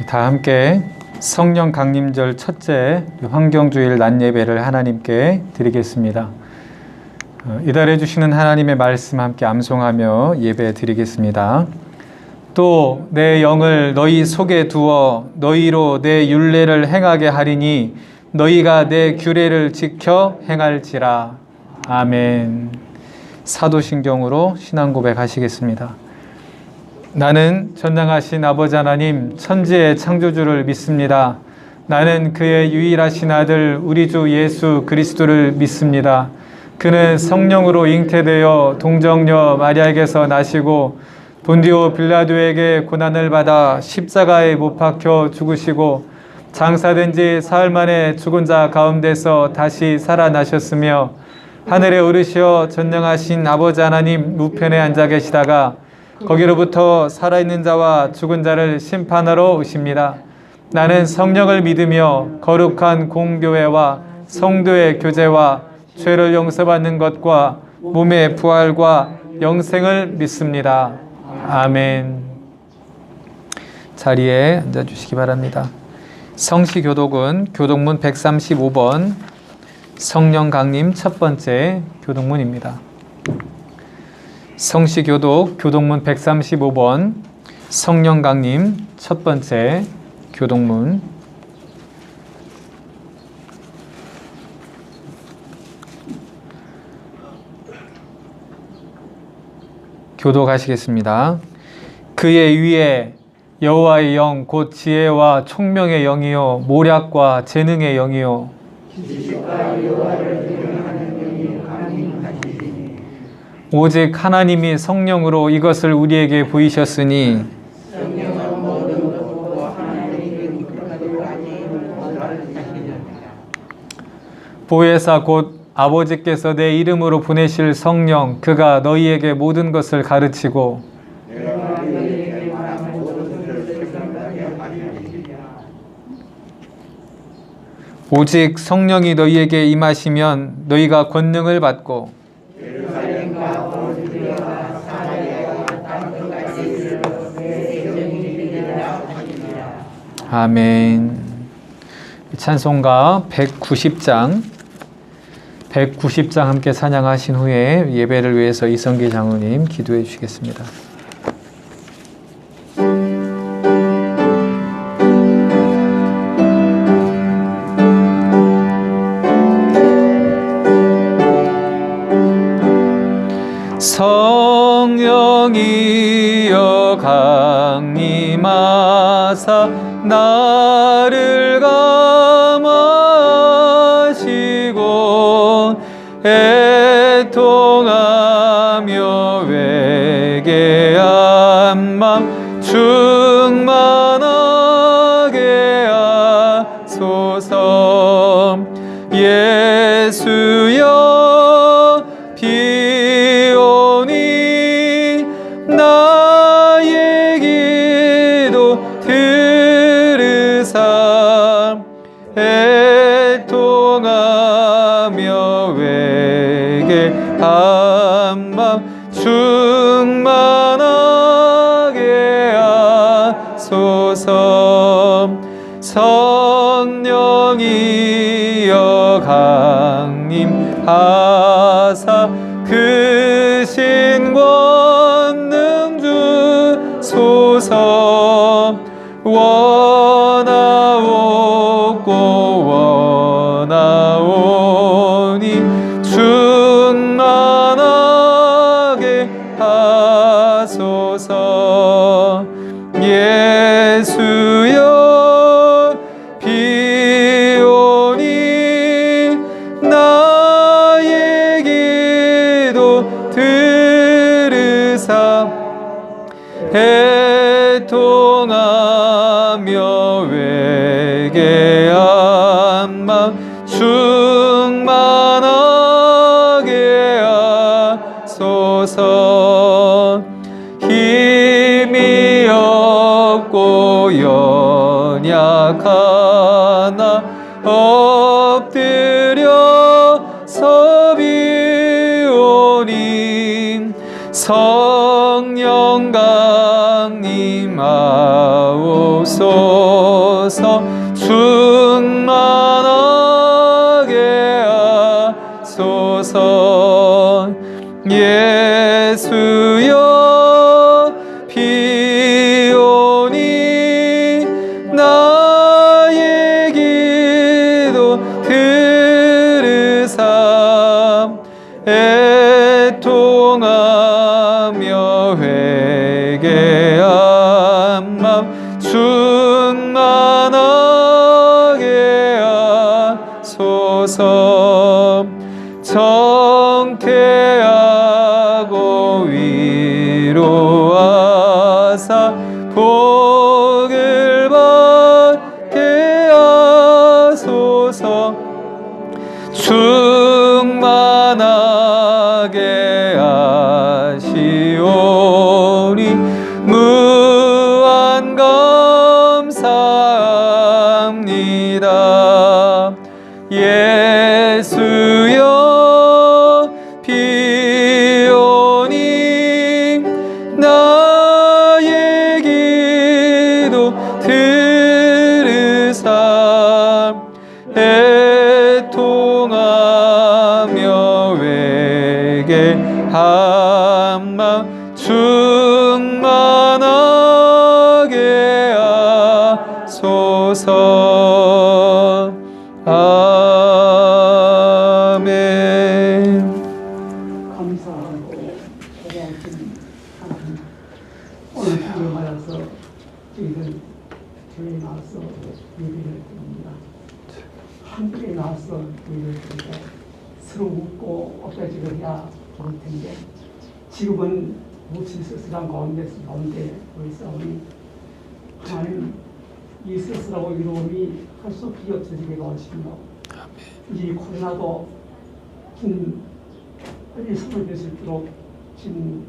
다 함께 성령 강림절 첫째 환경주일 낮 예배를 하나님께 드리겠습니다. 이달해 주시는 하나님의 말씀 함께 암송하며 예배 드리겠습니다. 또 내 영을 너희 속에 두어 너희로 내 율례를 행하게 하리니 너희가 내 규례를 지켜 행할지라. 아멘. 사도신경으로 신앙 고백하시겠습니다. 나는 전능하신 아버지 하나님 천지의 창조주를 믿습니다. 나는 그의 유일하신 아들 우리 주 예수 그리스도를 믿습니다. 그는 성령으로 잉태되어 동정녀 마리아에게서 나시고 본디오 빌라도에게 고난을 받아 십자가에 못 박혀 죽으시고 장사된 지 사흘 만에 죽은 자 가운데서 다시 살아나셨으며 하늘에 오르시어 전능하신 아버지 하나님 우편에 앉아 계시다가 거기로부터 살아있는 자와 죽은 자를 심판하러 오십니다. 나는 성령을 믿으며 거룩한 공교회와 성도의 교제와 죄를 용서받는 것과 몸의 부활과 영생을 믿습니다. 아멘. 자리에 앉아주시기 바랍니다. 성시교독은 교독문 135번 성령 강림 첫 번째 교독문입니다. 성시교독 교독문 135번 성령 강림 첫 번째 교독문. 교독하시겠습니다. 그의 위에 여호와의 영 곧 지혜와 총명의 영이요 모략과 재능의 영이요 오직 하나님이 성령으로 이것을 우리에게 보이셨으니 보혜사 곧 아버지께서 내 이름으로 보내실 성령 그가 너희에게 모든 것을 가르치고 오직 성령이 너희에게 임하시면 너희가 권능을 받고 아멘. 찬송가 190장 함께 찬양하신 후에 예배를 위해서 이성기 장로님 기도해 주시겠습니다. 성령이여 강림하사 나를 감하시고 애통하며 회개한 맘 충만하게 하소서. 예수여 비오니 나의 기도 들으사 애통하며 회개한 맘 충만하게 하소서. 성령이여 강림하사 그 신권능 주소서. 원하옵니 충만하게 하소서. 예수여 비오니 나의 기도 들으사 애통하며 회개한 맘 충만하게 하소서. 힘이 없고 연약하나 엎드려서 비오니 성령 강림하옵소서. 하셔서 충만하게 하소서. 예수여 비오니 나의 기도 들으사 애통하며 회개한 마음 충만하게 하소서. 정케하고 위로하사 복을 받게 하소서. 충만하게 하시오니 무한 감사합니다. 예수여 비오니 나의 기도 들으사 애통하며 회개한 마음 충만하게 하소서. 아멘. 감사하고 고마우신 하나님, 오늘 주님하여서 저희들 교회에 나와서 예배를 드립니다. 한국에 나와서 예배를 드리고 서로 웃고 어깨지를 해야 좋을 텐데 지금은 묻힌 쓸쓸한 가운데 보이사오니 하나님 이 쓸쓸하고 이로움이 할 수 없이 없어지게 도와주시며 이 코로나도 주님 빨리 선을 수 있도록 주님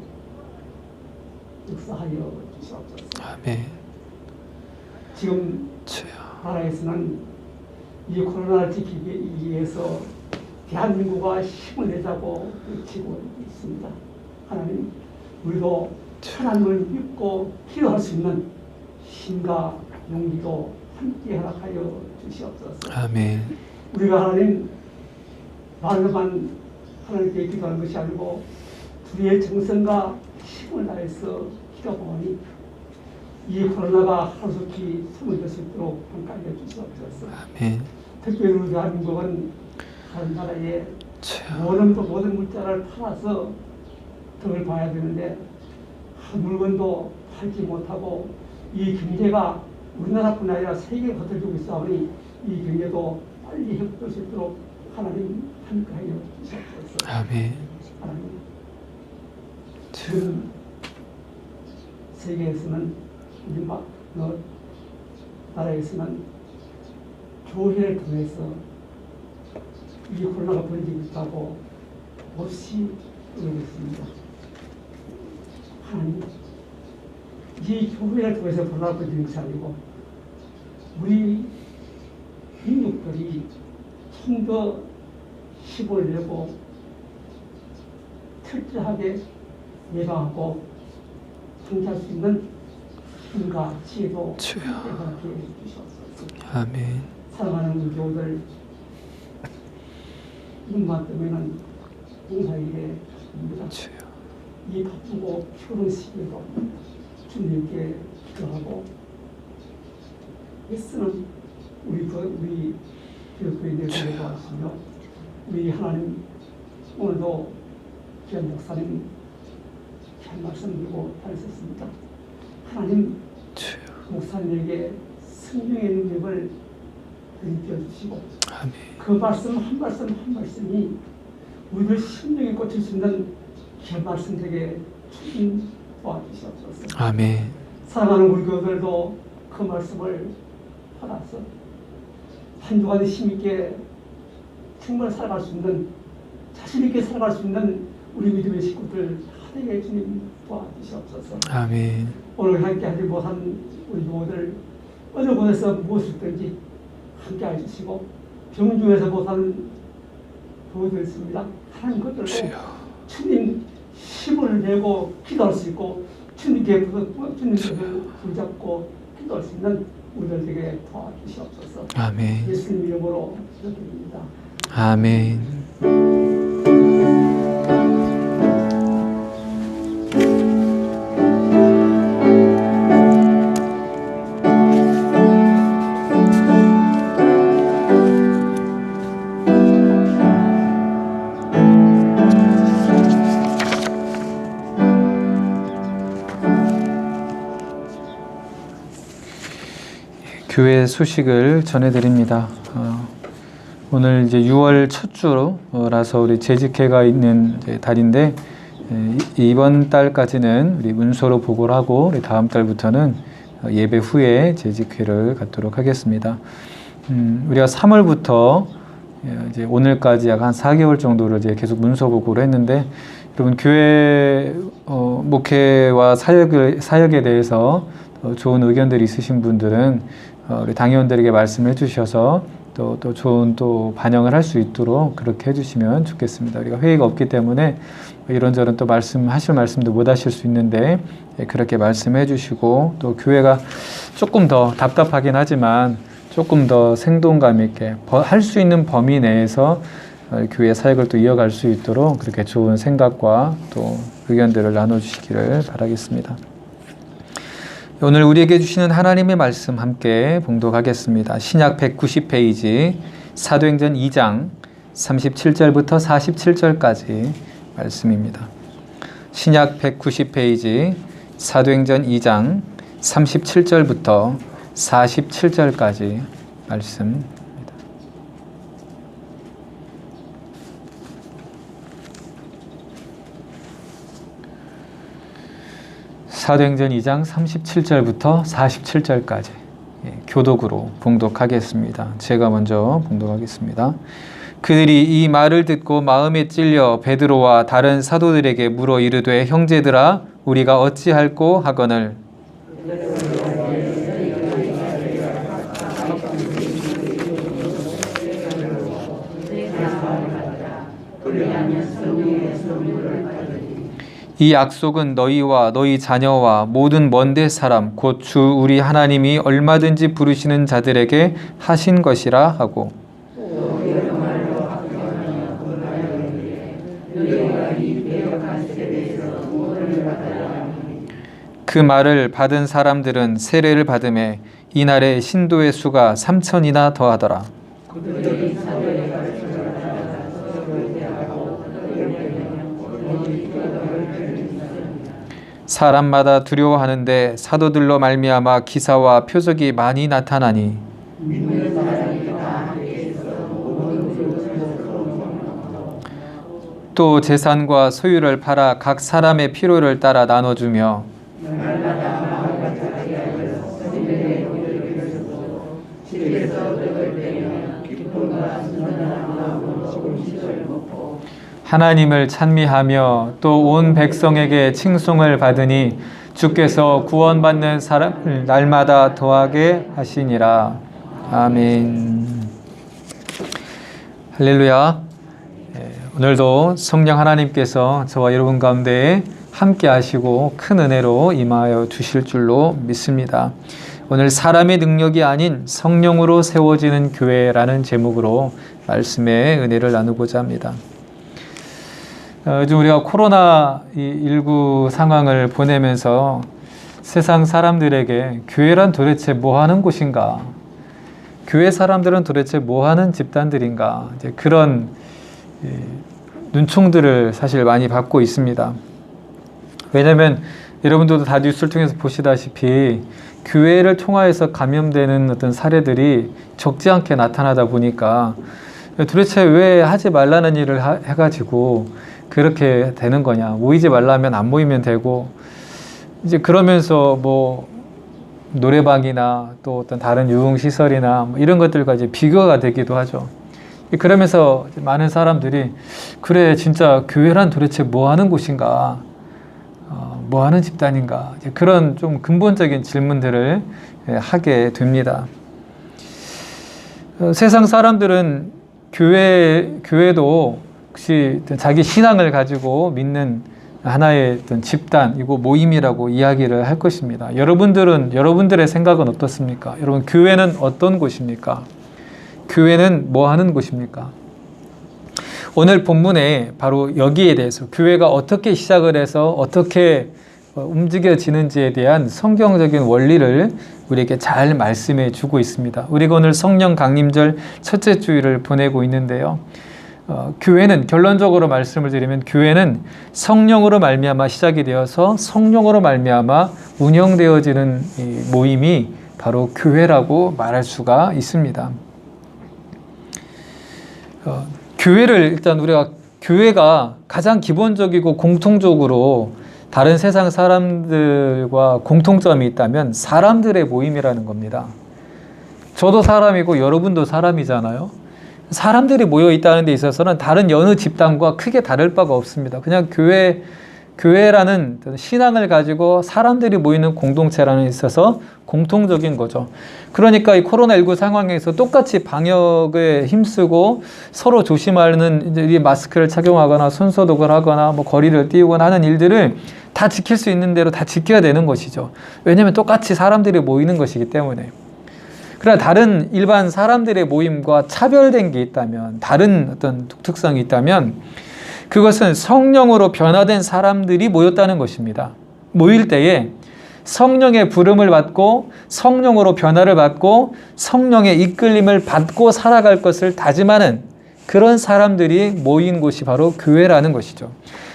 역사하여 주시옵소서. 아멘. 지금 주여. 나라에서는 이 코로나를 지키기 위해서 대한민국과 힘을 내자고 외치고 있습니다. 하나님, 우리도 하나님을 믿고 기도할 수 있는 힘과 용기도 함께 허락하여 주시옵소서. 아멘. 우리가 하나님 말로만 하나님께 기도하는 것이 아니고 우리의 정성과 힘을 다해서 기도하니 이 코로나가 하루속히 숨어질 수 있도록 함께하여 주시옵소서. 아멘. 특별히 우리 대한민국은 다른 나라에 모든 물자를 팔아서 덕을 봐야 되는데 한 물건도 팔지 못하고 이 경제가 우리나라뿐 아니라 세계에 흩어지고 있사오니 이 경제도 빨리 회복될 수 있도록 하나님 함께하여 주시옵소서. 아멘. 하나님, 지금 세계에서는 우리 나라에서는 교회를 통해서 이 코로나가 번지고 있다고 없이 그러고 있습니다. 하나님, 이 교회를 통해서 코로나가 번지는 것이 아니고 우리 민족들이 좀 더 힘을 내고 철저하게 예방하고 통제할 수 있는 힘과 지혜도 함께 주시옵소서. 아멘. 사랑하는 우리 교우들, 이것만 때문에는 봉사일에 힘듭니다. 이 바쁘고 피곤한 시기에도 주님께 기도하고 애쓰는 우리 교회들 기도하시며 우리 하나님, 오늘도 귀한 목사님 귀한 말씀 드리고 다녔습니다. 하나님, 목사님에게 성령의 능력을 드리켜 주시고 그 말씀 한 말씀이 우리들 심령에 꽂힐 수 있는 귀한 말씀 되게 주님 도와주시옵소서. 아멘. 사랑하는 우리 교우들도 그 말씀을 받아서 한 주간 힘있게 정말 살아갈 수 있는, 자신있게 살아갈 수 있는 우리 믿음의 식구들 하나님의 주님 도와주시옵소서. 아멘. 오늘 함께 하지 못한 우리 교우들 어느 곳에서 무엇이든지 함께 해주시고 병 중에서 못한 교우들 있습니다. 하나님 것들도 주님 힘을 내고 기도할 수 있고 주님께 붙잡고 기도할 수 있는 우리들에게 도와주시옵소서. 아멘. 예수님 이름으로 기도드립니다. 아멘. 교회 소식을 전해드립니다. 오늘 이제 6월 첫 주라서 우리 재직회가 있는 달인데, 이번 달까지는 우리 문서로 보고를 하고 우리 다음 달부터는 예배 후에 재직회를 갖도록 하겠습니다. 우리가 3월부터 이제 오늘까지 약 한 4개월 정도를 이제 계속 문서 보고를 했는데, 여러분 교회 목회와 사역에 대해서 좋은 의견들이 있으신 분들은 우리 당회원들에게 말씀해 주셔서 또 좋은 반영을 할 수 있도록 그렇게 해주시면 좋겠습니다. 우리가 회의가 없기 때문에 이런저런 또 하실 말씀도 못 하실 수 있는데, 그렇게 말씀해 주시고, 또 교회가 조금 더 답답하긴 하지만 조금 더 생동감 있게 할 수 있는 범위 내에서 교회 사역을 또 이어갈 수 있도록 그렇게 좋은 생각과 또 의견들을 나눠주시기를 바라겠습니다. 오늘 우리에게 주시는 하나님의 말씀 함께 봉독하겠습니다. 신약 190페이지 사도행전 2장 37절부터 47절까지 말씀입니다. 신약 190페이지 사도행전 2장 37절부터 47절까지 말씀입니다. 사도행전 2장 37절부터 47절까지 교독으로 봉독하겠습니다. 제가 먼저 봉독하겠습니다. 그들이 이 말을 듣고 마음에 찔려 베드로와 다른 사도들에게 물어 이르되, 형제들아 우리가 어찌할꼬 하거늘. 이 약속은 너희와 너희 자녀와 모든 먼데 사람 곧 주 우리 하나님이 얼마든지 부르시는 자들에게 하신 것이라 하고, 그 말을 받은 사람들은 세례를 받음에 이날에 신도의 수가 3,000이나 더하더라. 사람마다 두려워하는데 사도들로 말미암아 기사와 표적이 많이 나타나니, 또 재산과 소유를 팔아 각 사람의 필요를 따라 나눠주며 하나님을 찬미하며 또 온 백성에게 칭송을 받으니 주께서 구원받는 사람을 날마다 더하게 하시니라. 아멘. 할렐루야. 오늘도 성령 하나님께서 저와 여러분 가운데 함께 하시고 큰 은혜로 임하여 주실 줄로 믿습니다. 오늘 사람의 능력이 아닌 성령으로 세워지는 교회라는 제목으로 말씀의 은혜를 나누고자 합니다. 요즘 우리가 코로나19 상황을 보내면서 세상 사람들에게 교회란 도대체 뭐 하는 곳인가? 교회 사람들은 도대체 뭐 하는 집단들인가? 이제 그런 눈총들을 사실 많이 받고 있습니다. 왜냐하면 여러분들도 다 뉴스를 통해서 보시다시피 교회를 통하여서 감염되는 어떤 사례들이 적지 않게 나타나다 보니까 도대체 왜 하지 말라는 일을 해가지고 그렇게 되는 거냐. 모이지 말라면 안 모이면 되고, 이제 그러면서 뭐 노래방이나 또 어떤 다른 유흥시설이나 뭐 이런 것들과 이제 비교가 되기도 하죠. 그러면서 많은 사람들이 그래 진짜 교회란 도대체 뭐 하는 곳인가, 뭐 하는 집단인가, 이제 그런 좀 근본적인 질문들을 하게 됩니다. 세상 사람들은 교회도 혹시 자기 신앙을 가지고 믿는 하나의 어떤 집단이고 모임이라고 이야기를 할 것입니다. 여러분들의 생각은 어떻습니까? 여러분, 교회는 어떤 곳입니까? 교회는 뭐 하는 곳입니까? 오늘 본문에 바로 여기에 대해서 교회가 어떻게 시작을 해서 어떻게 움직여지는지에 대한 성경적인 원리를 우리에게 잘 말씀해 주고 있습니다. 우리가 오늘 성령 강림절 첫째 주일을 보내고 있는데요. 교회는, 결론적으로 말씀을 드리면, 교회는 성령으로 말미암아 시작이 되어서 성령으로 말미암아 운영되어지는 이 모임이 바로 교회라고 말할 수가 있습니다. 교회를 일단 교회가 가장 기본적이고 공통적으로 다른 세상 사람들과 공통점이 있다면 사람들의 모임이라는 겁니다. 저도 사람이고 여러분도 사람이잖아요. 사람들이 모여 있다는 데 있어서는 다른 여느 집단과 크게 다를 바가 없습니다. 그냥 교회라는 신앙을 가지고 사람들이 모이는 공동체라는 데 있어서 공통적인 거죠. 그러니까 이 코로나19 상황에서 똑같이 방역에 힘쓰고 서로 조심하는, 이제 마스크를 착용하거나 손소독을 하거나 뭐 거리를 띄우거나 하는 일들을 다 지킬 수 있는 대로 다 지켜야 되는 것이죠. 왜냐하면 똑같이 사람들이 모이는 것이기 때문에. 그러나 다른 일반 사람들의 모임과 차별된 게 있다면, 다른 어떤 독특성이 있다면, 그것은 성령으로 변화된 사람들이 모였다는 것입니다. 모일 때에 성령의 부름을 받고 성령으로 변화를 받고 성령의 이끌림을 받고 살아갈 것을 다짐하는 그런 사람들이 모인 곳이 바로 교회라는 것이죠.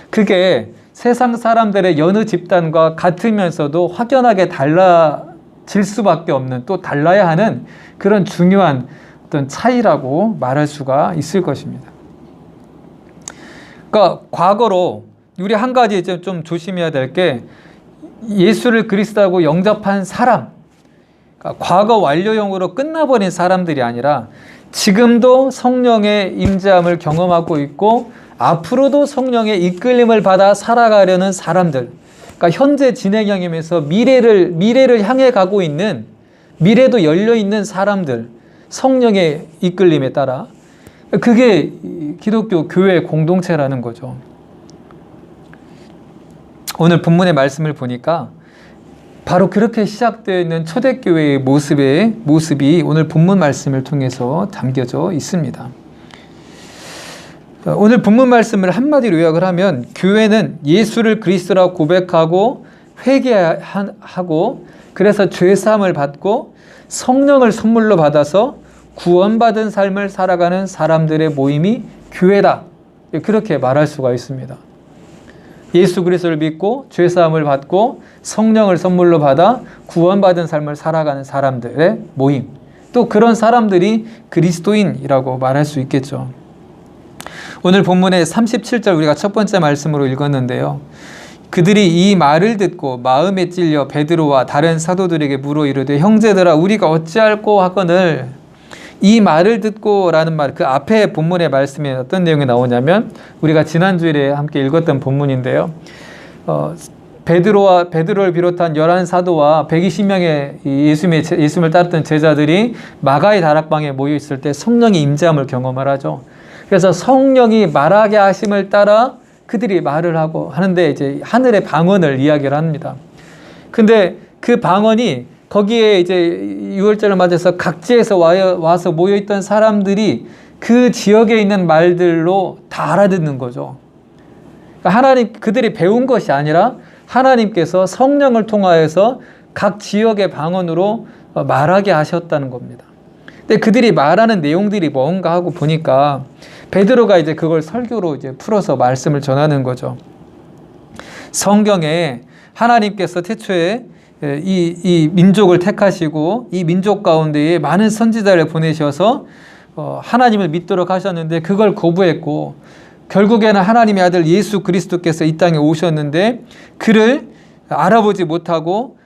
그게 세상 사람들의 여느 집단과 같으면서도 확연하게 달라질 수밖에 없는, 또 달라야 하는 그런 중요한 어떤 차이라고 말할 수가 있을 것입니다. 그러니까 과거로 우리 한 가지 이제 좀 조심해야 될 게, 예수를 그리스도라고 영접한 사람, 그러니까 과거 완료형으로 끝나버린 사람들이 아니라 지금도 성령의 임재함을 경험하고 있고 앞으로도 성령의 이끌림을 받아 살아가려는 사람들, 그러니까 현재 진행형이면서 미래를 향해 가고 있는, 미래도 열려 있는 사람들, 성령의 이끌림에 따라, 그게 기독교 교회 공동체라는 거죠. 오늘 본문의 말씀을 보니까 바로 그렇게 시작되어 있는 초대교회의 모습이 오늘 본문 말씀을 통해서 담겨져 있습니다. 오늘 본문 말씀을 한마디로 요약을 하면, 교회는 예수를 그리스도라고 고백하고 회개하고 그래서 죄사함을 받고 성령을 선물로 받아서 구원받은 삶을 살아가는 사람들의 모임이 교회다, 그렇게 말할 수가 있습니다. 예수 그리스도를 믿고 죄사함을 받고 성령을 선물로 받아 구원받은 삶을 살아가는 사람들의 모임, 또 그런 사람들이 그리스도인이라고 말할 수 있겠죠. 오늘 본문의 37절 우리가 첫 번째 말씀으로 읽었는데요. 그들이 이 말을 듣고 마음에 찔려 베드로와 다른 사도들에게 물어 이르되, 형제들아 우리가 어찌할꼬 하거늘. 이 말을 듣고 라는 말, 그 앞에 본문의 말씀에 어떤 내용이 나오냐면, 우리가 지난주일에 함께 읽었던 본문인데요. 베드로를 비롯한 11사도와 120명의 예수님을 따랐던 제자들이 마가의 다락방에 모여 있을 때 성령의 임재함을 경험을 하죠. 그래서 성령이 말하게 하심을 따라 그들이 말을 하고 하는데, 이제 하늘의 방언을 이야기를 합니다. 근데 그 방언이, 거기에 이제 6월절을 맞아서 각지에서 와서 모여있던 사람들이 그 지역에 있는 말들로 다 알아듣는 거죠. 그러니까 그들이 배운 것이 아니라 하나님께서 성령을 통하여서 각 지역의 방언으로 말하게 하셨다는 겁니다. 근데 그들이 말하는 내용들이 뭔가 하고 보니까 베드로가 이제 그걸 설교로 이제 풀어서 말씀을 전하는 거죠. 성경에 하나님께서 태초에 이 민족을 택하시고 이 민족 가운데에 많은 선지자를 보내셔서 하나님을 믿도록 하셨는데, 그걸 거부했고 결국에는 하나님의 아들 예수 그리스도께서 이 땅에 오셨는데 그를 알아보지 못하고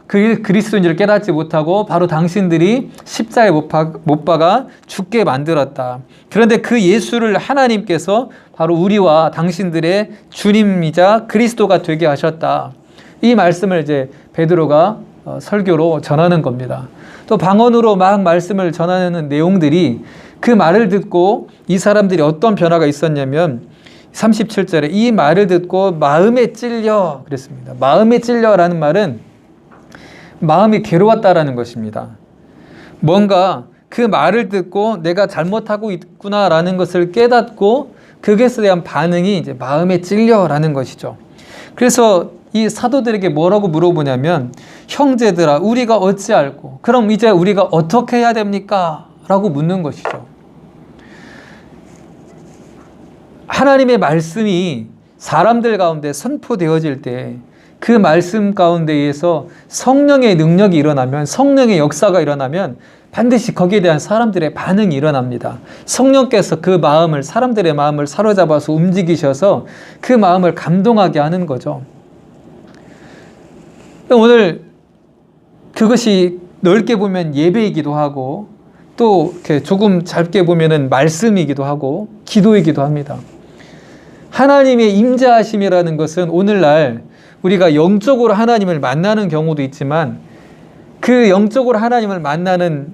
그 그리스도인지를 깨닫지 못하고 바로 당신들이 십자가에 못 박아 죽게 만들었다. 그런데 그 예수를 하나님께서 바로 우리와 당신들의 주님이자 그리스도가 되게 하셨다. 이 말씀을 이제 베드로가 설교로 전하는 겁니다. 또 방언으로 막 말씀을 전하는 내용들이, 그 말을 듣고 이 사람들이 어떤 변화가 있었냐면, 37절에 이 말을 듣고 마음에 찔려 그랬습니다. 마음에 찔려라는 말은 마음이 괴로웠다라는 것입니다. 뭔가 그 말을 듣고 내가 잘못하고 있구나라는 것을 깨닫고 그것에 대한 반응이 이제 마음에 찔려라는 것이죠. 그래서 이 사도들에게 뭐라고 물어보냐면 형제들아 우리가 어찌할꼬 그럼 이제 우리가 어떻게 해야 됩니까? 라고 묻는 것이죠. 하나님의 말씀이 사람들 가운데 선포되어질 때 그 말씀 가운데에서 성령의 능력이 일어나면 성령의 역사가 일어나면 반드시 거기에 대한 사람들의 반응이 일어납니다. 성령께서 그 마음을 사람들의 마음을 사로잡아서 움직이셔서 그 마음을 감동하게 하는 거죠. 오늘 그것이 넓게 보면 예배이기도 하고 또 이렇게 조금 짧게 보면은 말씀이기도 하고 기도이기도 합니다. 하나님의 임재하심이라는 것은 오늘날 우리가 영적으로 하나님을 만나는 경우도 있지만 그 영적으로 하나님을 만나는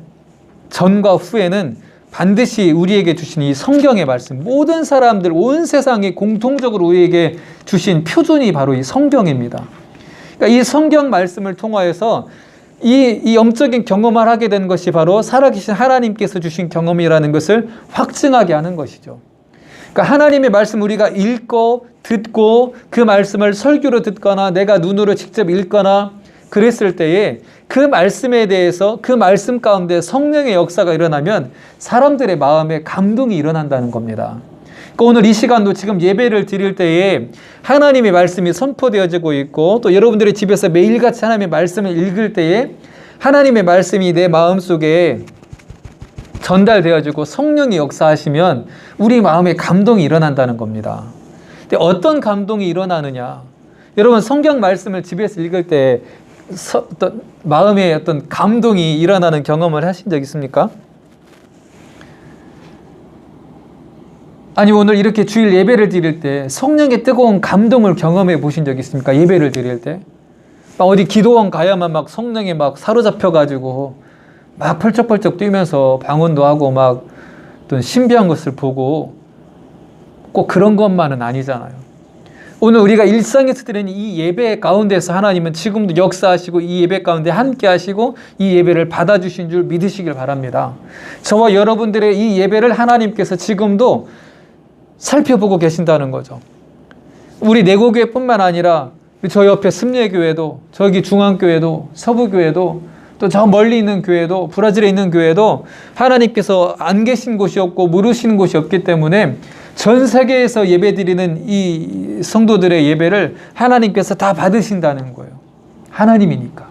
전과 후에는 반드시 우리에게 주신 이 성경의 말씀, 모든 사람들, 온 세상이 공통적으로 우리에게 주신 표준이 바로 이 성경입니다. 그러니까 이 성경 말씀을 통하여서 이 영적인 경험을 하게 된 것이 바로 살아계신 하나님께서 주신 경험이라는 것을 확증하게 하는 것이죠. 그러니까 하나님의 말씀 우리가 읽고 듣고 그 말씀을 설교로 듣거나 내가 눈으로 직접 읽거나 그랬을 때에 그 말씀에 대해서 그 말씀 가운데 성령의 역사가 일어나면 사람들의 마음에 감동이 일어난다는 겁니다. 그러니까 오늘 이 시간도 지금 예배를 드릴 때에 하나님의 말씀이 선포되어지고 있고 또 여러분들의 집에서 매일같이 하나님의 말씀을 읽을 때에 하나님의 말씀이 내 마음속에 전달되어지고 성령이 역사하시면 우리 마음에 감동이 일어난다는 겁니다. 근데 어떤 감동이 일어나느냐? 여러분 성경 말씀을 집에서 읽을 때 어떤 마음에 어떤 감동이 일어나는 경험을 하신 적 있습니까? 아니 오늘 이렇게 주일 예배를 드릴 때 성령의 뜨거운 감동을 경험해 보신 적 있습니까? 예배를 드릴 때 막 어디 기도원 가야만 막 성령에 막 사로잡혀 가지고 막 펄쩍펄쩍 뛰면서 방언도 하고 막 어떤 신비한 것을 보고 꼭 그런 것만은 아니잖아요. 오늘 우리가 일상에서 드리는 이 예배 가운데서 하나님은 지금도 역사하시고 이 예배 가운데 함께 하시고 이 예배를 받아주신 줄 믿으시길 바랍니다. 저와 여러분들의 이 예배를 하나님께서 지금도 살펴보고 계신다는 거죠. 우리 내고교회뿐만 아니라 저 옆에 승례교회도 저기 중앙교회도 서부교회도 또 저 멀리 있는 교회도 브라질에 있는 교회도 하나님께서 안 계신 곳이 없고 모르시는 곳이 없기 때문에 전 세계에서 예배드리는 이 성도들의 예배를 하나님께서 다 받으신다는 거예요. 하나님이니까.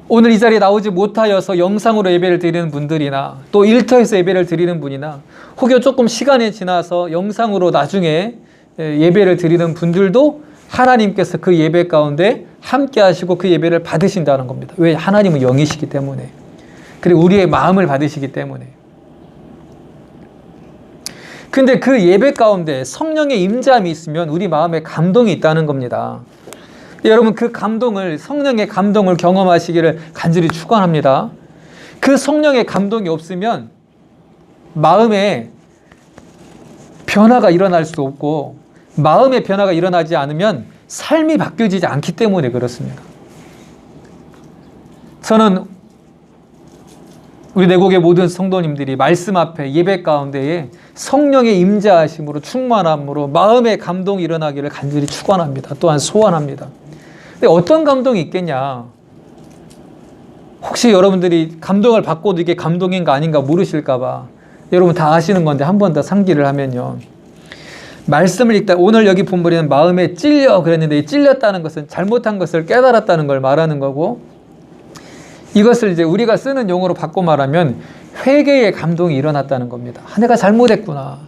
오늘 이 자리에 나오지 못하여서 영상으로 예배를 드리는 분들이나 또 일터에서 예배를 드리는 분이나 혹여 조금 시간이 지나서 영상으로 나중에 예배를 드리는 분들도 하나님께서 그 예배 가운데 함께 하시고 그 예배를 받으신다는 겁니다. 왜? 하나님은 영이시기 때문에. 그리고 우리의 마음을 받으시기 때문에. 근데 그 예배 가운데 성령의 임재함이 있으면 우리 마음에 감동이 있다는 겁니다. 여러분 그 감동을 성령의 감동을 경험하시기를 간절히 축원합니다. 그 성령의 감동이 없으면 마음에 변화가 일어날 수 없고 마음의 변화가 일어나지 않으면 삶이 바뀌어지지 않기 때문에 그렇습니다. 저는 우리 내곡의 모든 성도님들이 말씀 앞에 예배 가운데에 성령의 임재하심으로 충만함으로 마음의 감동이 일어나기를 간절히 축원합니다. 또한 소원합니다. 근데 어떤 감동이 있겠냐? 혹시 여러분들이 감동을 받고도 이게 감동인가 아닌가 모르실까 봐 여러분 다 아시는 건데 한 번 더 상기를 하면요. 말씀을 읽다 오늘 여기 본문에는 마음에 찔려 그랬는데 이 찔렸다는 것은 잘못한 것을 깨달았다는 걸 말하는 거고 이것을 이제 우리가 쓰는 용어로 바꿔 말하면 회개의 감동이 일어났다는 겁니다. 내가 잘못했구나.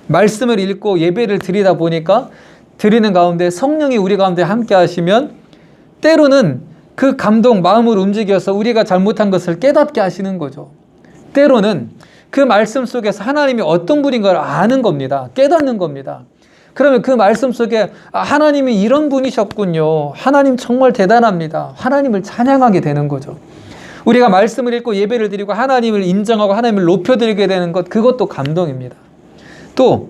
말씀을 읽고 예배를 드리다 보니까 드리는 가운데 성령이 우리 가운데 함께 하시면 때로는 그 감동 마음을 움직여서 우리가 잘못한 것을 깨닫게 하시는 거죠. 때로는 그 말씀 속에서 하나님이 어떤 분인 걸 아는 겁니다. 깨닫는 겁니다. 그러면 그 말씀 속에 하나님이 이런 분이셨군요. 하나님 정말 대단합니다. 하나님을 찬양하게 되는 거죠. 우리가 말씀을 읽고 예배를 드리고 하나님을 인정하고 하나님을 높여드리게 되는 것 그것도 감동입니다. 또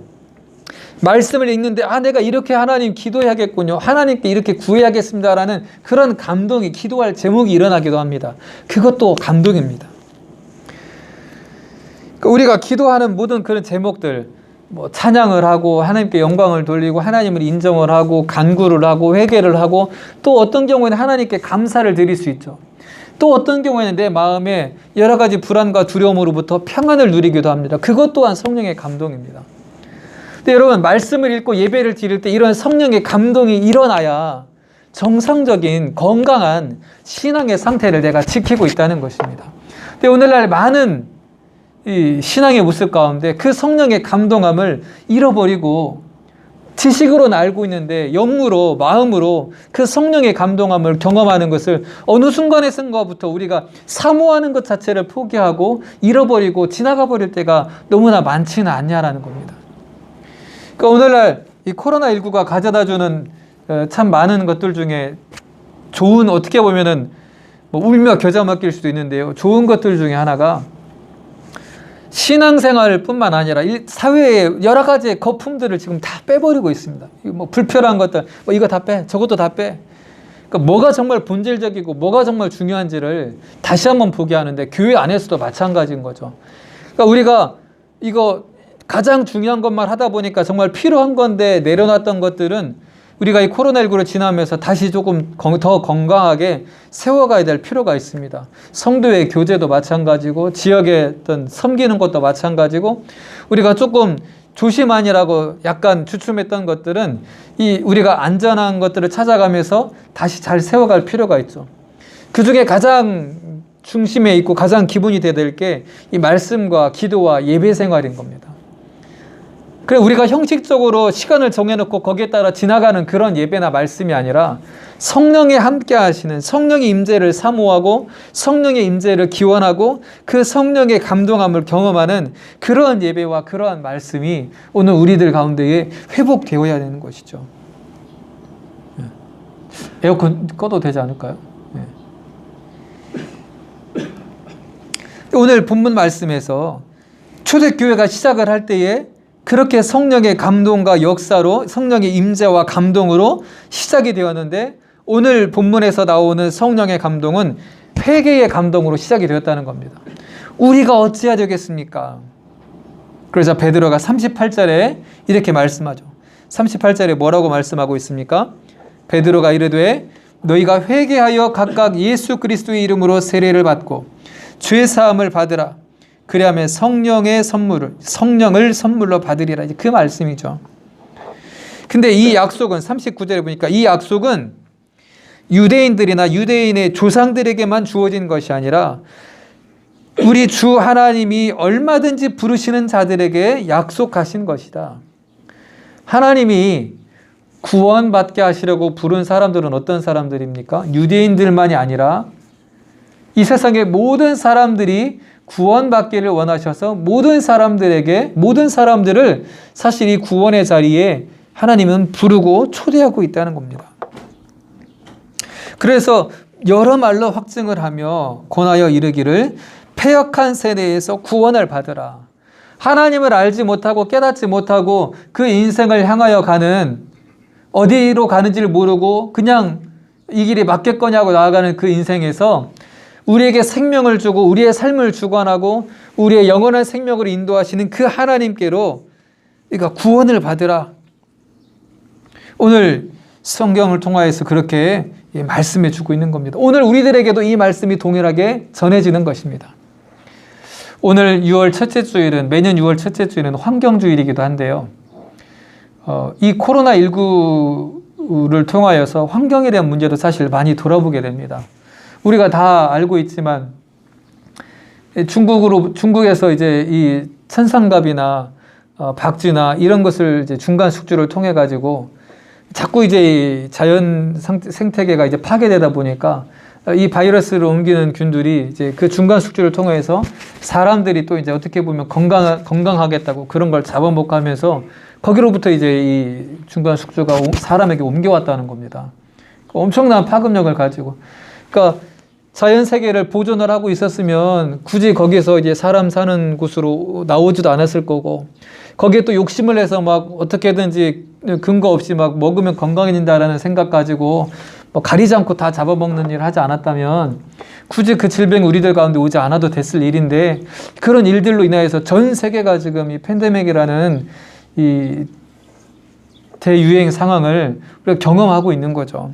말씀을 읽는데 내가 이렇게 하나님 기도해야겠군요. 하나님께 이렇게 구해야겠습니다라는 그런 감동이, 기도할 제목이 일어나기도 합니다. 그것도 감동입니다. 우리가 기도하는 모든 그런 제목들, 뭐 찬양을 하고 하나님께 영광을 돌리고 하나님을 인정을 하고 간구를 하고 회개를 하고, 또 어떤 경우에는 하나님께 감사를 드릴 수 있죠. 또 어떤 경우에는 내 마음에 여러 가지 불안과 두려움으로부터 평안을 누리기도 합니다. 그것 또한 성령의 감동입니다. 근데 여러분, 말씀을 읽고 예배를 드릴 때 이런 성령의 감동이 일어나야 정상적인 건강한 신앙의 상태를 내가 지키고 있다는 것입니다. 근데 오늘날 많은 이 신앙의 모습 가운데 그 성령의 감동함을 잃어버리고 지식으로는 알고 있는데 영으로, 마음으로 그 성령의 감동함을 경험하는 것을 어느 순간에선가부터 우리가 사모하는 것 자체를 포기하고 잃어버리고 지나가 버릴 때가 너무나 많지는 않냐라는 겁니다. 그러니까 오늘날 이 코로나19가 가져다주는 참 많은 것들 중에 좋은, 어떻게 보면은 뭐 울며 겨자 먹기일 수도 있는데요, 좋은 것들 중에 하나가 신앙생활뿐만 아니라 사회의 여러 가지의 거품들을 지금 다 빼버리고 있습니다. 뭐 불편한 것들, 뭐 이거 다 빼, 저것도 다 빼. 그러니까 뭐가 정말 본질적이고 뭐가 정말 중요한지를 다시 한번 보게 하는데, 교회 안에서도 마찬가지인 거죠. 그러니까 우리가 이거 가장 중요한 것만 하다 보니까 정말 필요한 건데 내려놨던 것들은 우리가 이 코로나19를 지나면서 다시 조금 더 건강하게 세워가야 될 필요가 있습니다. 성도의 교제도 마찬가지고, 지역의 어떤 섬기는 것도 마찬가지고, 우리가 조금 조심하니라고 약간 주춤했던 것들은 우리가 안전한 것들을 찾아가면서 다시 잘 세워갈 필요가 있죠. 그 중에 가장 중심에 있고 가장 기본이 되어야 될 게 이 말씀과 기도와 예배 생활인 겁니다. 그래, 우리가 형식적으로 시간을 정해놓고 거기에 따라 지나가는 그런 예배나 말씀이 아니라 성령이 함께 하시는, 성령의 임재를 사모하고 성령의 임재를 기원하고 그 성령의 감동함을 경험하는 그러한 예배와 그러한 말씀이 오늘 우리들 가운데에 회복되어야 되는 것이죠. 에어컨 꺼도 되지 않을까요? 오늘 본문 말씀에서 초대교회가 시작을 할 때에 그렇게 성령의 감동과 역사로, 성령의 임재와 감동으로 시작이 되었는데, 오늘 본문에서 나오는 성령의 감동은 회개의 감동으로 시작이 되었다는 겁니다. 우리가 어찌해야 되겠습니까? 그래서 베드로가 38절에 이렇게 말씀하죠. 38절에 뭐라고 말씀하고 있습니까? 베드로가 이르되 너희가 회개하여 각각 예수 그리스도의 이름으로 세례를 받고 죄 사함을 받으라. 그리하면 성령을 선물로 받으리라. 그 말씀이죠. 근데 이 약속은 39절에 보니까 이 약속은 유대인들이나 유대인의 조상들에게만 주어진 것이 아니라 우리 주 하나님이 얼마든지 부르시는 자들에게 약속하신 것이다. 하나님이 구원받게 하시려고 부른 사람들은 어떤 사람들입니까? 유대인들만이 아니라 이 세상의 모든 사람들이 구원받기를 원하셔서 모든 사람들을 사실 이 구원의 자리에 하나님은 부르고 초대하고 있다는 겁니다. 그래서 여러 말로 확증을 하며 권하여 이르기를 패역한 세대에서 구원을 받으라. 하나님을 알지 못하고 깨닫지 못하고 그 인생을 향하여 가는, 어디로 가는지를 모르고 그냥 이 길이 맞겠거냐고 나아가는 그 인생에서 우리에게 생명을 주고 우리의 삶을 주관하고 우리의 영원한 생명으로 인도하시는 그 하나님께로, 그러니까 구원을 받으라. 오늘 성경을 통하여서 그렇게 말씀해 주고 있는 겁니다. 오늘 우리들에게도 이 말씀이 동일하게 전해지는 것입니다. 오늘 6월 첫째 주일은, 매년 6월 첫째 주일은 환경주일이기도 한데요. 이 코로나19를 통하여서 환경에 대한 문제도 사실 많이 돌아보게 됩니다. 우리가 다 알고 있지만 중국에서 이제 이 천상갑이나 박쥐나 이런 것을 이제 중간 숙주를 통해 가지고 자꾸 이제 자연 생태계가 이제 파괴되다 보니까 이 바이러스를 옮기는 균들이 이제 그 중간 숙주를 통해서 사람들이 또 이제 어떻게 보면 건강하겠다고 그런 걸 잡아먹하면서 거기로부터 이제 이 중간 숙주가 사람에게 옮겨왔다는 겁니다. 엄청난 파급력을 가지고. 그러니까 자연 세계를 보존을 하고 있었으면 굳이 거기서 이제 사람 사는 곳으로 나오지도 않았을 거고, 거기에 또 욕심을 해서 막 어떻게든지 근거 없이 막 먹으면 건강해진다라는 생각 가지고 뭐 가리지 않고 다 잡아먹는 일을 하지 않았다면 굳이 그 질병이 우리들 가운데 오지 않아도 됐을 일인데, 그런 일들로 인하여서 전 세계가 지금 이 팬데믹이라는 이 대유행 상황을 우리가 경험하고 있는 거죠.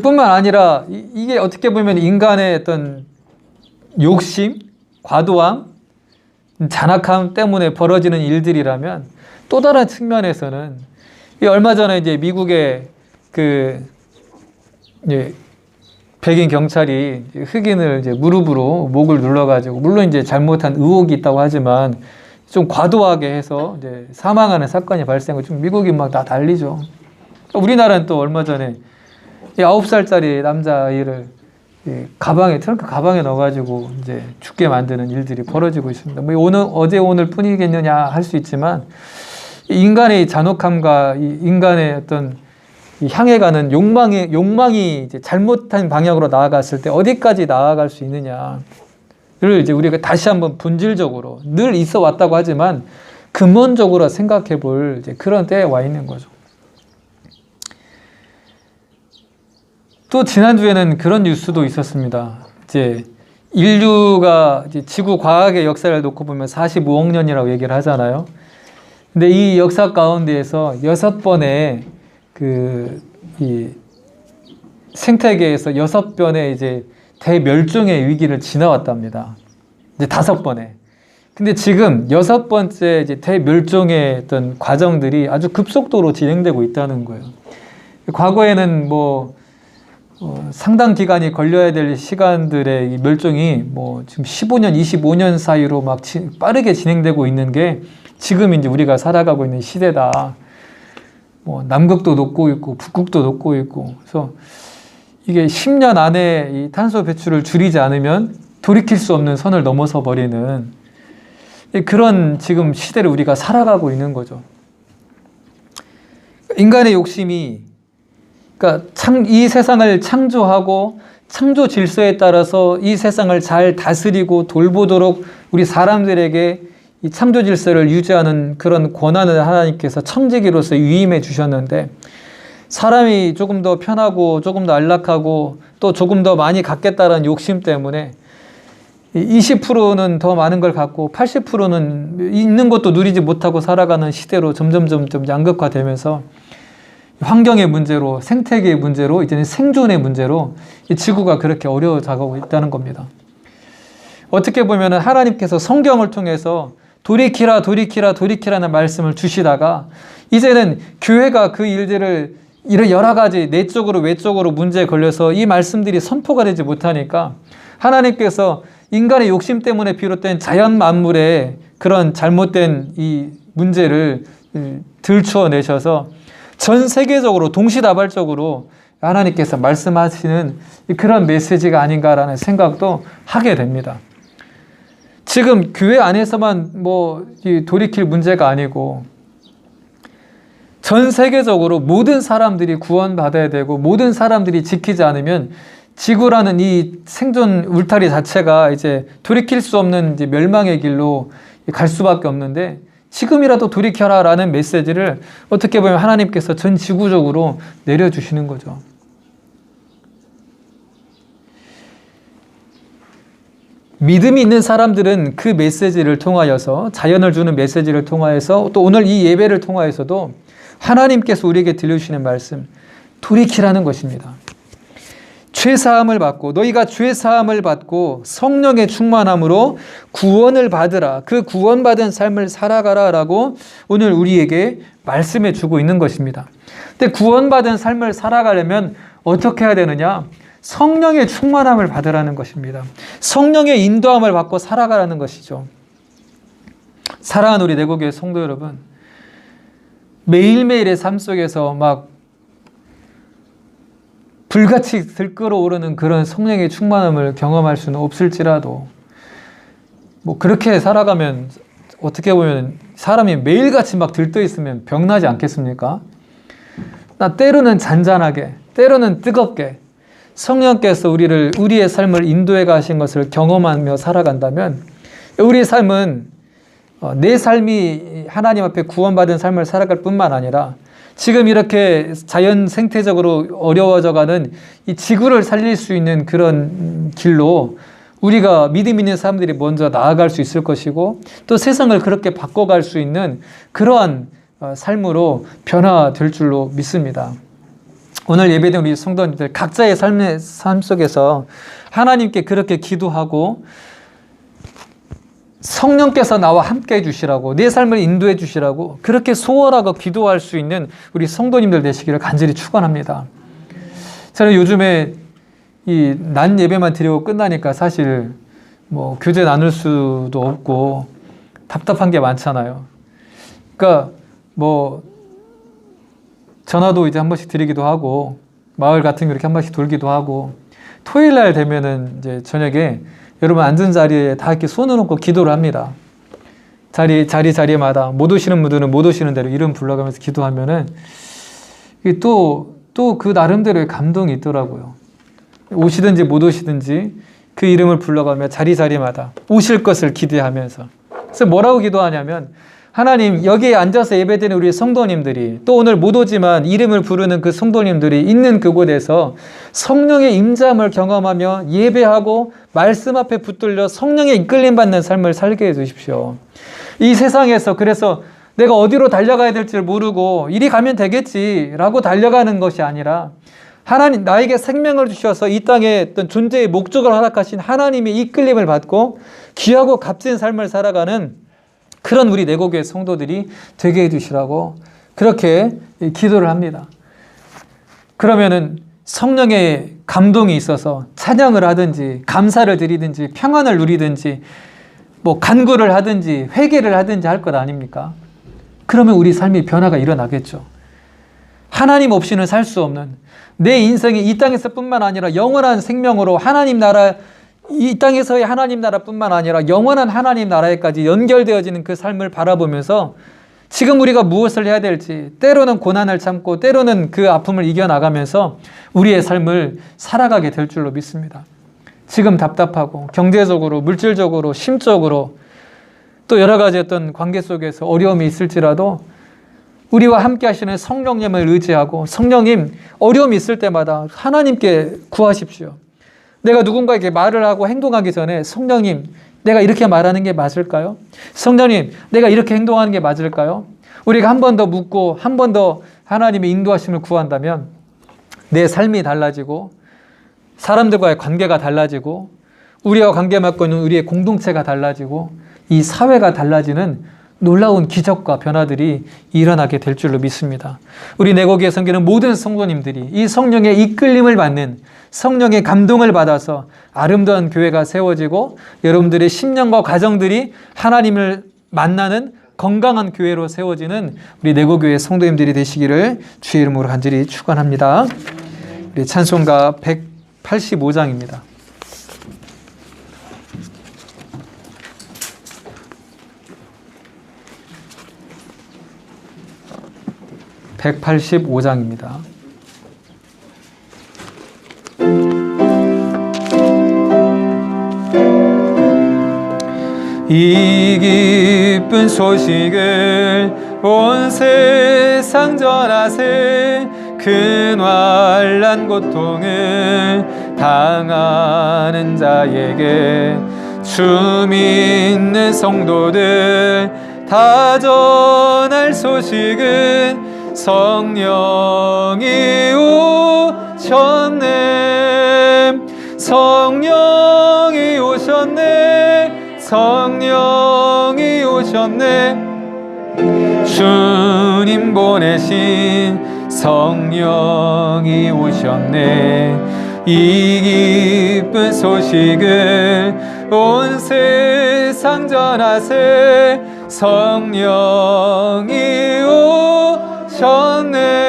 뿐만 아니라 이게 어떻게 보면 인간의 어떤 욕심, 과도함, 잔악함 때문에 벌어지는 일들이라면, 또 다른 측면에서는 얼마 전에 이제 미국의 백인 경찰이 흑인을 이제 무릎으로 목을 눌러가지고, 물론 이제 잘못한 의혹이 있다고 하지만 좀 과도하게 해서 이제 사망하는 사건이 발생하고, 좀 미국이 막 다 난리죠. 우리나라는 또 얼마 전에 9살짜리 남자아이를 트렁크 가방에 넣어가지고 이제 죽게 만드는 일들이 벌어지고 있습니다. 뭐 어제 오늘 뿐이겠느냐 할 수 있지만, 인간의 잔혹함과 인간의 어떤 향해 가는 욕망이 이제 잘못한 방향으로 나아갔을 때 어디까지 나아갈 수 있느냐를 이제 우리가 다시 한번 본질적으로, 늘 있어 왔다고 하지만 근본적으로 생각해 볼 이제 그런 때에 와 있는 거죠. 또 지난주에는 그런 뉴스도 있었습니다. 이제 인류가 이제 지구 과학의 역사를 놓고 보면 45억 년이라고 얘기를 하잖아요. 근데 이 역사 가운데에서 6번의 이 생태계에서 6번의 이제 대멸종의 위기를 지나왔답니다. 이제 5번에. 근데 지금 6번째 이제 대멸종의 어떤 과정들이 아주 급속도로 진행되고 있다는 거예요. 과거에는 뭐 상당 기간이 걸려야 될 시간들의 이 멸종이 뭐 지금 15년, 25년 사이로 막 빠르게 진행되고 있는 게 지금 이제 우리가 살아가고 있는 시대다. 뭐 남극도 녹고 있고 북극도 녹고 있고, 그래서 이게 10년 안에 이 탄소 배출을 줄이지 않으면 돌이킬 수 없는 선을 넘어서 버리는 그런 지금 시대를 우리가 살아가고 있는 거죠. 인간의 욕심이, 그러니까 이 세상을 창조하고 창조 질서에 따라서 이 세상을 잘 다스리고 돌보도록 우리 사람들에게 이 창조 질서를 유지하는 그런 권한을 하나님께서 청지기로서 위임해 주셨는데, 사람이 조금 더 편하고 조금 더 안락하고 또 조금 더 많이 갖겠다는 욕심 때문에 20%는 더 많은 걸 갖고 80%는 있는 것도 누리지 못하고 살아가는 시대로 점점 양극화되면서 환경의 문제로, 생태계의 문제로, 이제는 생존의 문제로 이 지구가 그렇게 어려워져가고 있다는 겁니다. 어떻게 보면 하나님께서 성경을 통해서 돌이키라는 말씀을 주시다가, 이제는 교회가 그 일들을 이런 여러 가지 내적으로 외적으로 문제에 걸려서 이 말씀들이 선포가 되지 못하니까, 하나님께서 인간의 욕심 때문에 비롯된 자연 만물의 그런 잘못된 이 문제를 들추어내셔서 전 세계적으로 동시다발적으로 하나님께서 말씀하시는 그런 메시지가 아닌가라는 생각도 하게 됩니다. 지금 교회 안에서만 뭐 돌이킬 문제가 아니고 전 세계적으로 모든 사람들이 구원받아야 되고, 모든 사람들이 지키지 않으면 지구라는 이 생존 울타리 자체가 이제 돌이킬 수 없는 이제 멸망의 길로 갈 수밖에 없는데, 지금이라도 돌이켜라라는 메시지를 어떻게 보면 하나님께서 전 지구적으로 내려주시는 거죠. 믿음이 있는 사람들은 그 메시지를 통하여서, 자연을 주는 메시지를 통하여서, 또 오늘 이 예배를 통하여서도 하나님께서 우리에게 들려주시는 말씀, 돌이키라는 것입니다. 죄사함을 받고, 너희가 죄사함을 받고 성령의 충만함으로 구원을 받으라. 그 구원받은 삶을 살아가라 라고 오늘 우리에게 말씀해 주고 있는 것입니다. 근데 구원받은 삶을 살아가려면 어떻게 해야 되느냐? 성령의 충만함을 받으라는 것입니다. 성령의 인도함을 받고 살아가라는 것이죠. 사랑하는 우리 내고교회 성도 여러분, 매일매일의 삶 속에서 막 불같이 들끓어오르는 그런 성령의 충만함을 경험할 수는 없을지라도, 뭐 그렇게 살아가면 어떻게 보면 사람이 매일같이 막 들떠 있으면 병나지 않겠습니까? 때로는 잔잔하게, 때로는 뜨겁게, 성령께서 우리의 삶을 인도해 가신 것을 경험하며 살아간다면 우리의 삶은 내 삶이 하나님 앞에 구원받은 삶을 살아갈 뿐만 아니라 지금 이렇게 자연 생태적으로 어려워져가는 이 지구를 살릴 수 있는 그런 길로 우리가 믿음 있는 사람들이 먼저 나아갈 수 있을 것이고 또 세상을 그렇게 바꿔갈 수 있는 그러한 삶으로 변화될 줄로 믿습니다. 오늘 예배된 우리 성도님들 각자의 삶 속에서 하나님께 그렇게 기도하고 성령께서 나와 함께 해주시라고 내 삶을 인도해 주시라고 그렇게 소원하고 기도할 수 있는 우리 성도님들 되시기를 간절히 축원합니다. 저는 요즘에 이 난 예배만 드리고 끝나니까 사실 뭐 교제 나눌 수도 없고 답답한 게 많잖아요. 그러니까 뭐 전화도 이제 한 번씩 드리기도 하고 마을 같은 거 이렇게 한 번씩 돌기도 하고 토요일 날 되면은 이제 저녁에 여러분 앉은 자리에 다 이렇게 손을 얹고 기도를 합니다. 자리마다 못 오시는 분들은 못 오시는 대로 이름 불러가면서 기도하면은 또 그 나름대로의 감동이 있더라고요. 오시든지 못 오시든지 그 이름을 불러가며 자리마다 오실 것을 기대하면서. 그래서 뭐라고 기도하냐면 하나님 여기에 앉아서 예배드리는 우리 성도님들이 또 오늘 못 오지만 이름을 부르는 그 성도님들이 있는 그곳에서 성령의 임재함을 경험하며 예배하고 말씀 앞에 붙들려 성령의 이끌림 받는 삶을 살게 해주십시오. 이 세상에서 그래서 내가 어디로 달려가야 될지 모르고 이리 가면 되겠지라고 달려가는 것이 아니라 하나님 나에게 생명을 주셔서 이 땅에 어떤 존재의 목적을 허락하신 하나님의 이끌림을 받고 귀하고 값진 삶을 살아가는 그런 우리 내고교회 성도들이 되게 해주시라고 그렇게 기도를 합니다. 그러면은 성령의 감동이 있어서 찬양을 하든지 감사를 드리든지 평안을 누리든지 뭐 간구를 하든지 회개를 하든지 할 것 아닙니까? 그러면 우리 삶이 변화가 일어나겠죠. 하나님 없이는 살 수 없는 내 인생이 이 땅에서뿐만 아니라 영원한 생명으로 하나님 나라 이 땅에서의 하나님 나라뿐만 아니라 영원한 하나님 나라에까지 연결되어지는 그 삶을 바라보면서 지금 우리가 무엇을 해야 될지 때로는 고난을 참고 때로는 그 아픔을 이겨나가면서 우리의 삶을 살아가게 될 줄로 믿습니다. 지금 답답하고 경제적으로 물질적으로 심적으로 또 여러 가지 어떤 관계 속에서 어려움이 있을지라도 우리와 함께 하시는 성령님을 의지하고 성령님 어려움이 있을 때마다 하나님께 구하십시오. 내가 누군가에게 말을 하고 행동하기 전에 성령님 내가 이렇게 말하는 게 맞을까요? 성령님 내가 이렇게 행동하는 게 맞을까요? 우리가 한 번 더 묻고 한 번 더 하나님의 인도하심을 구한다면 내 삶이 달라지고 사람들과의 관계가 달라지고 우리와 관계 맺고 있는 우리의 공동체가 달라지고 이 사회가 달라지는 놀라운 기적과 변화들이 일어나게 될 줄로 믿습니다. 우리 내고교에 섬기는 모든 성도님들이 이 성령의 이끌림을 받는 성령의 감동을 받아서 아름다운 교회가 세워지고 여러분들의 심령과 가정들이 하나님을 만나는 건강한 교회로 세워지는 우리 내고교회 성도님들이 되시기를 주의 이름으로 간절히 축원합니다. 우리 찬송가 185장입니다. 185장입니다. 이 기쁜 소식을 온 세상 전하세 큰 환난 고통을 당하는 자에게 주 믿는 성도들 다 전할 소식은 성령이 오셨네 성령이 오셨네 성령이 오셨네 주님 보내신 성령이 오셨네 이 기쁜 소식을 온 세상 전하세 성령이 오셨네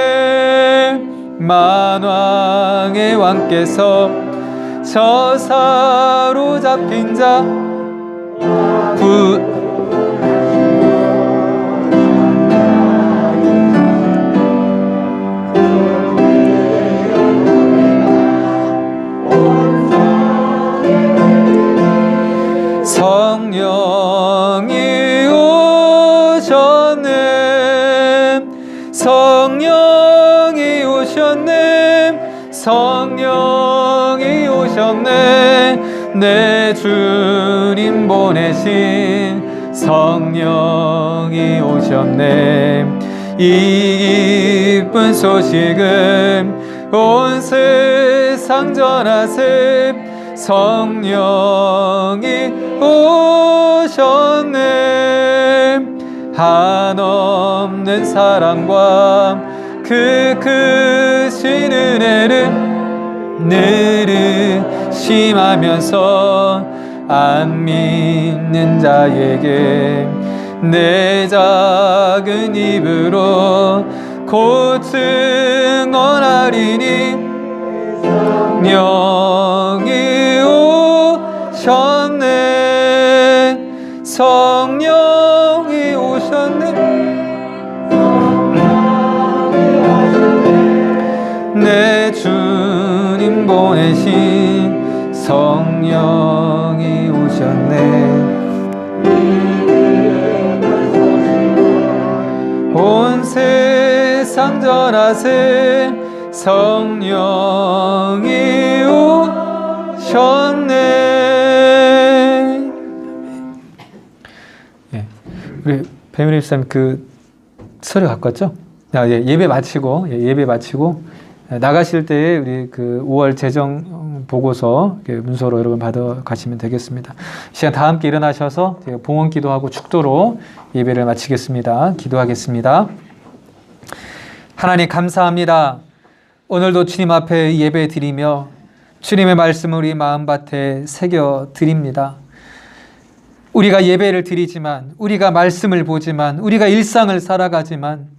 만왕의 왕께서 저 사로잡힌 자 성령이 오셨네. 성령이 오셨네. 내 주님 보내신 성령이 오셨네. 이 기쁜 소식은 온 세상 전하세. 성령이 오셨네. 한없는 사랑과 그 크신 은혜를 늘 의심하면서 안 믿는 자에게 내 작은 입으로 곧 증언하리니 성령이 오셨네. 성령이 오셨네. 내 주님 보내신 성령이 오셨네. 온 세상 전하세. 성령이 오셨네. 예, 우리 배민희 집사님 그 서류 갖고 왔죠? 예배 마치고 나가실 때에 우리 그 5월 재정 보고서 문서로 여러분 받아 가시면 되겠습니다. 이 시간 다 함께 일어나셔서 봉헌 기도하고 축도로 예배를 마치겠습니다. 기도하겠습니다. 하나님 감사합니다. 오늘도 주님 앞에 예배 드리며 주님의 말씀을 우리 마음밭에 새겨 드립니다. 우리가 예배를 드리지만, 우리가 말씀을 보지만, 우리가 일상을 살아가지만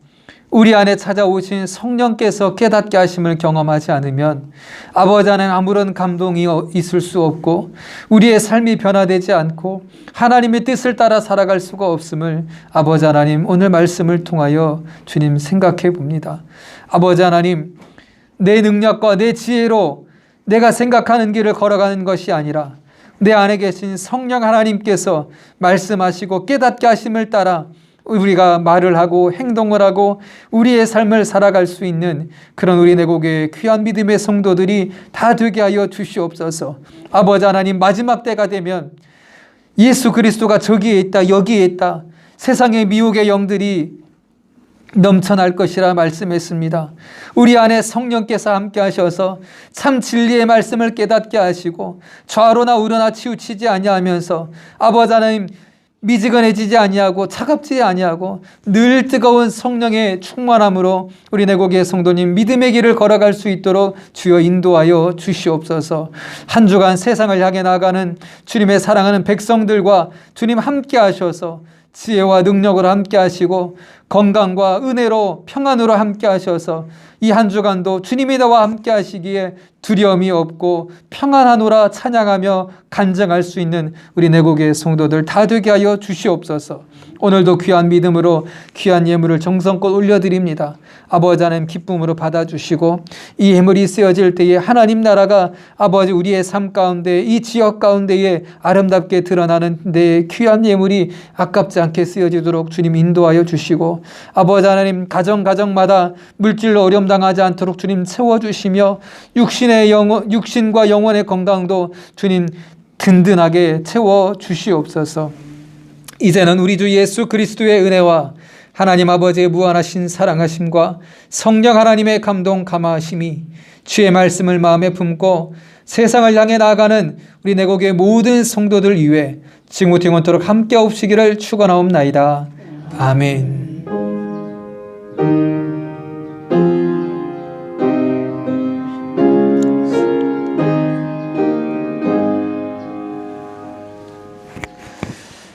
우리 안에 찾아오신 성령께서 깨닫게 하심을 경험하지 않으면 아버지 안에 아무런 감동이 있을 수 없고 우리의 삶이 변화되지 않고 하나님의 뜻을 따라 살아갈 수가 없음을 아버지 하나님 오늘 말씀을 통하여 주님 생각해 봅니다. 아버지 하나님, 내 능력과 내 지혜로 내가 생각하는 길을 걸어가는 것이 아니라 내 안에 계신 성령 하나님께서 말씀하시고 깨닫게 하심을 따라 우리가 말을 하고 행동을 하고 우리의 삶을 살아갈 수 있는 그런 우리 내국의 귀한 믿음의 성도들이 다 되게 하여 주시옵소서. 아버지 하나님, 마지막 때가 되면 예수 그리스도가 저기에 있다, 여기에 있다, 세상의 미혹의 영들이 넘쳐날 것이라 말씀했습니다. 우리 안에 성령께서 함께 하셔서 참 진리의 말씀을 깨닫게 하시고 좌로나 우로나 치우치지 아니하면서 아버지 하나님 미지근해지지 아니하고 차갑지 아니하고 늘 뜨거운 성령의 충만함으로 우리 내국의 성도님 믿음의 길을 걸어갈 수 있도록 주여 인도하여 주시옵소서. 한 주간 세상을 향해 나아가는 주님의 사랑하는 백성들과 주님 함께 하셔서 지혜와 능력으로 함께 하시고 건강과 은혜로 평안으로 함께 하셔서 이 한 주간도 주님이 나와 함께 하시기에 두려움이 없고 평안하노라 찬양하며 간증할 수 있는 우리 내국의 성도들 다 되게 하여 주시옵소서. 오늘도 귀한 믿음으로 귀한 예물을 정성껏 올려드립니다. 아버지 하나님 기쁨으로 받아주시고 이 예물이 쓰여질 때에 하나님 나라가 아버지 우리의 삶 가운데 이 지역 가운데에 아름답게 드러나는 내 귀한 예물이 아깝지 않게 쓰여지도록 주님 인도하여 주시고 아버지 하나님 가정마다 물질로 어려움 당하지 않도록 주님 채워주시며 육신과 영혼의 건강도 주님 든든하게 채워주시옵소서. 이제는 우리 주 예수 그리스도의 은혜와 하나님 아버지의 무한하신 사랑하심과 성령 하나님의 감동 감화하심이 주의 말씀을 마음에 품고 세상을 향해 나아가는 우리 내국의 모든 성도들 위해 지금부터 영원토록 함께 없으기를 축원하옵나이다. 아멘.